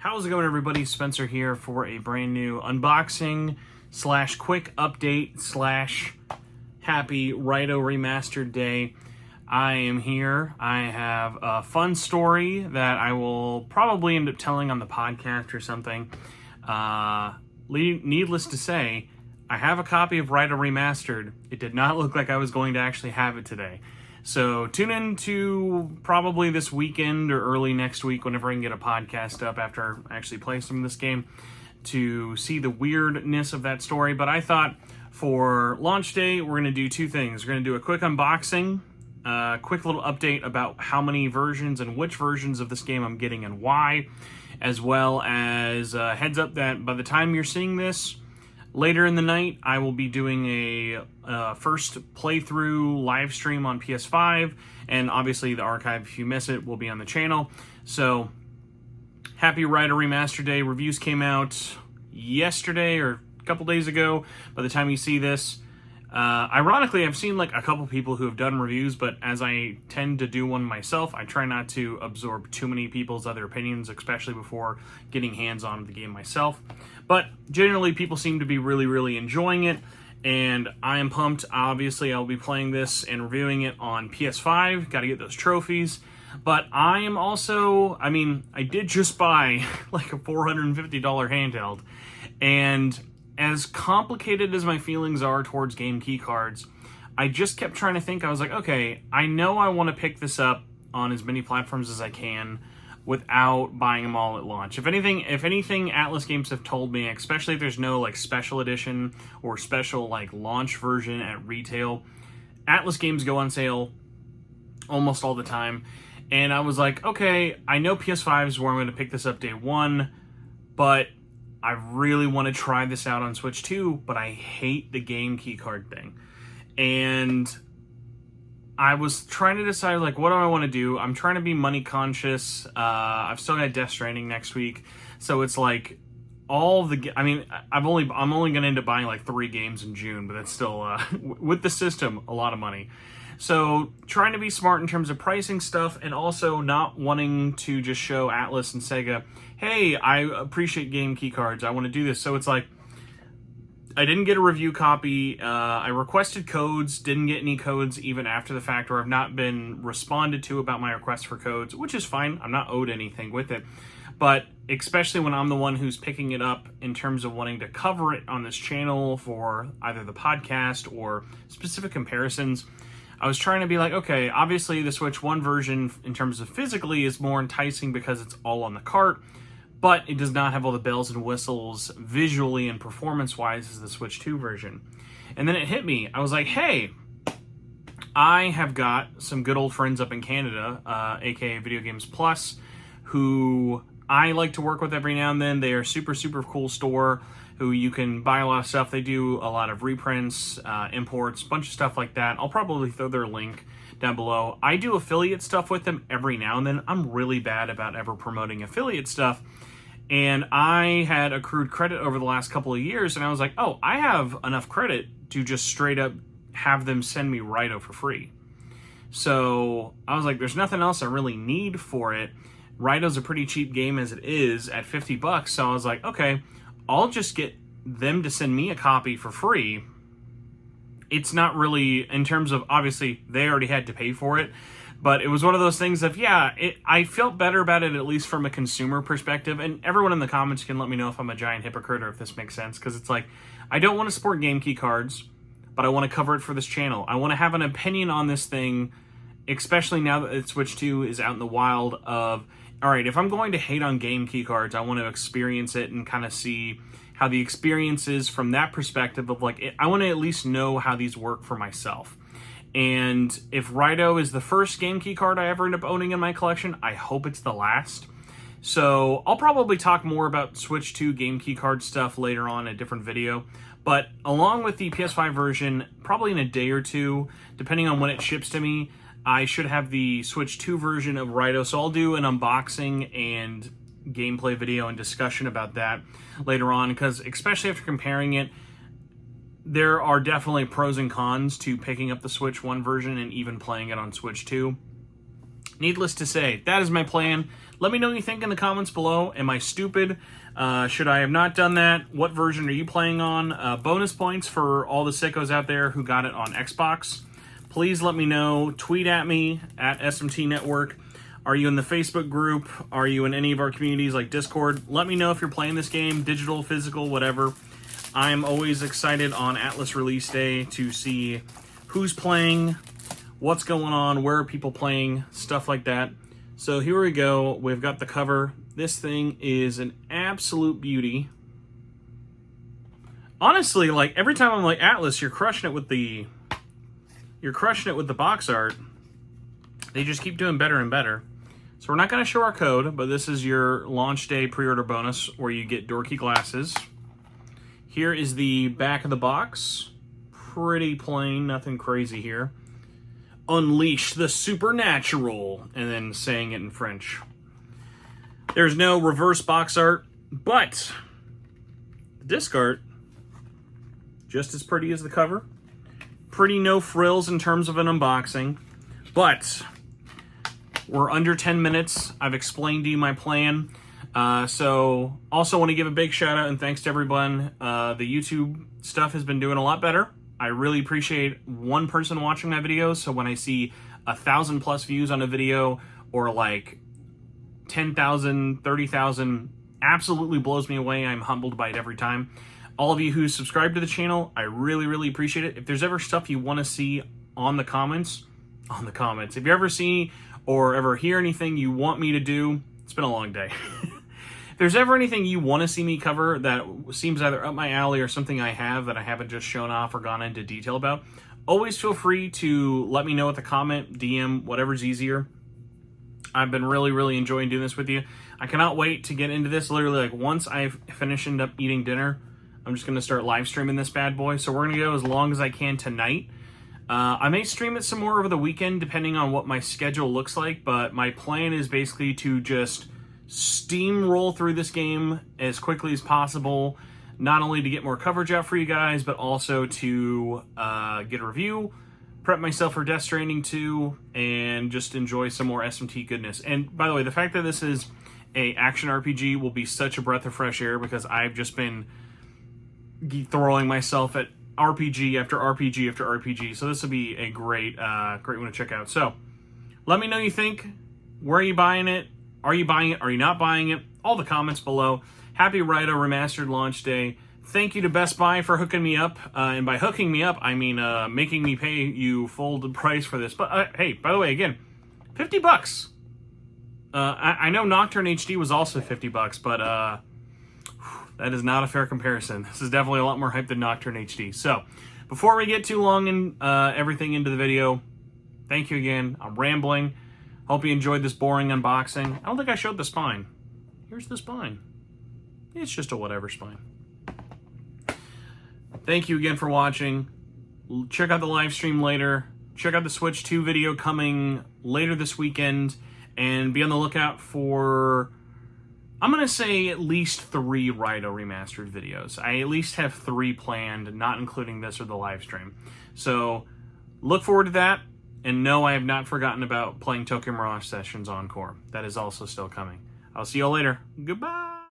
How's it going, everybody? Spencer here for a brand new unboxing / quick update / happy Raidou Remastered day. I am here. I have a fun story that I will probably end up telling on the podcast or something. Needless to say, I have a copy of Raidou Remastered. It did not look like I was going to actually have it today. So tune in to probably this weekend or early next week whenever I can get a podcast up after I actually play some of this game to see the weirdness of that story. But I thought for launch day, we're going to do two things. We're going to do a quick unboxing, a quick little update about how many versions and which versions of this game I'm getting and why, as well as a heads up that by the time you're seeing this, later in the night, I will be doing a first playthrough live stream on PS5, and obviously the archive, if you miss it, will be on the channel. So, happy Raidou Remastered Day. Reviews came out yesterday or a couple days ago by the time you see this. Ironically, I've seen like a couple people who have done reviews, but as I tend to do one myself, I try not to absorb too many people's other opinions, especially before getting hands-on with the game myself. But generally, people seem to be really enjoying it, and I am pumped. Obviously, I'll be playing this and reviewing it on PS5. Got to get those trophies. But I am also, I did just buy like a $450 handheld, and as complicated as my feelings are towards game key cards, I just kept trying to think. I was like, okay, I know I want to pick this up on as many platforms as I can without buying them all at launch. If anything, Atlas Games have told me, especially if there's no like special edition or special like launch version at retail, Atlas Games go on sale almost all the time. And I was like, okay, I know PS5 is where I'm going to pick this up day one, but I really want to try this out on Switch too, but I hate the game keycard thing. And I was trying to decide, like, what do I want to do? I'm trying to be money conscious. I've still got Death Stranding next week, so it's like all the. I'm only going to end up buying like 3 games in June, but that's still with the system a lot of money. So trying to be smart in terms of pricing stuff, and also not wanting to just show Atlas and Sega, hey, I appreciate game key cards, I want to do this. So it's like, I didn't get a review copy. I requested codes, didn't get any codes even after the fact, or I've not been responded to about my request for codes, which is fine. I'm not owed anything with it. But especially when I'm the one who's picking it up in terms of wanting to cover it on this channel for either the podcast or specific comparisons, I was trying to be like, okay, obviously the Switch 1 version in terms of physically is more enticing because it's all on the cart, but it does not have all the bells and whistles visually and performance-wise as the Switch 2 version. And then it hit me. I was like, hey, I have got some good old friends up in Canada, aka Video Games Plus, who I like to work with every now and then. They are super cool store who you can buy a lot of stuff. They do a lot of reprints, imports, bunch of stuff like that. I'll probably throw their link down below. I do affiliate stuff with them every now and then. I'm really bad about ever promoting affiliate stuff. And I had accrued credit over the last couple of years, and I was like, oh, I have enough credit to just straight up have them send me Raidou for free. So I was like, there's nothing else I really need for it. Raidou's a pretty cheap game as it is at $50, so I was like, okay, I'll just get them to send me a copy for free. It's not really, in terms of, obviously, they already had to pay for it, but it was one of those things of, I felt better about it, at least from a consumer perspective, and everyone in the comments can let me know if I'm a giant hypocrite or if this makes sense, because it's like, I don't want to support game key cards, but I want to cover it for this channel. I want to have an opinion on this thing, especially now that Switch 2 is out in the wild of, all right, if I'm going to hate on game key cards, I want to experience it and kind of see how the experience is from that perspective of like, I want to at least know how these work for myself. And if Raidou is the first game key card I ever end up owning in my collection, I hope it's the last. So I'll probably talk more about Switch 2 game key card stuff later on in a different video. But along with the PS5 version, probably in a day or two, depending on when it ships to me, I should have the Switch 2 version of Raidou, so I'll do an unboxing and gameplay video and discussion about that later on, because especially after comparing it, there are definitely pros and cons to picking up the Switch 1 version and even playing it on Switch 2. Needless to say, that is my plan. Let me know what you think in the comments below. Am I stupid? Should I have not done that? What version are you playing on? Bonus points for all the sickos out there who got it on Xbox. Please let me know. Tweet at me, at SMT Network. Are you in the Facebook group? Are you in any of our communities like Discord? Let me know if you're playing this game, digital, physical, whatever. I'm always excited on Atlas release day to see who's playing, what's going on, where are people playing, stuff like that. So here we go. We've got the cover. This thing is an absolute beauty. Honestly, like every time I'm like, Atlas, you're crushing it with the box art. They just keep doing better and better. So we're not going to show our code, but this is your launch day pre-order bonus where you get dorky glasses. Here is the back of the box. Pretty plain, nothing crazy here. Unleash the supernatural, and then saying it in French. There's no reverse box art, but the disc art, just as pretty as the cover. Pretty no frills in terms of an unboxing, but we're under 10 minutes. I've explained to you my plan. So also want to give a big shout out and thanks to everyone. The YouTube stuff has been doing a lot better. I really appreciate one person watching my videos. So when I see 1,000+ views on a video or like 10,000, 30,000, absolutely blows me away. I'm humbled by it every time. All of you who subscribe to the channel, I really, really appreciate it. If there's ever stuff you want to see on the comments, if you ever see or ever hear anything you want me to do, it's been a long day. If there's ever anything you want to see me cover that seems either up my alley or something I have that I haven't just shown off or gone into detail about, always feel free to let me know with a comment, DM, whatever's easier. I've been really, really enjoying doing this with you. I cannot wait to get into this. Literally, like once I've end up eating dinner, I'm just going to start live streaming this bad boy. So we're going to go as long as I can tonight. I may stream it some more over the weekend depending on what my schedule looks like, but my plan is basically to just steamroll through this game as quickly as possible, not only to get more coverage out for you guys, but also to get a review, prep myself for Death Stranding 2, and just enjoy some more SMT goodness. And by the way, the fact that this is a action RPG will be such a breath of fresh air because I've just been throwing myself at RPG after RPG after RPG. So this will be a great one to check out. So let me know what you think. Where are you buying it? Are you buying it? Are you not buying it? All the comments below. Happy Raidou Remastered launch day. Thank you to Best Buy for hooking me up. And by hooking me up, I mean making me pay you full price for this. But hey, by the way, again, $50. I know Nocturne HD was also $50, but that is not a fair comparison. This is definitely a lot more hype than Nocturne HD. So, before we get too long in everything into the video, thank you again. I'm rambling. Hope you enjoyed this boring unboxing. I don't think I showed the spine. Here's the spine. It's just a whatever spine. Thank you again for watching. Check out the live stream later. Check out the Switch 2 video coming later this weekend. And be on the lookout for, I'm going to say, at least 3 Raidou Remastered videos. I at least have 3 planned, not including this or the live stream. So, look forward to that. And no, I have not forgotten about playing Tokyo Mirage Sessions Encore. That is also still coming. I'll see you all later. Goodbye!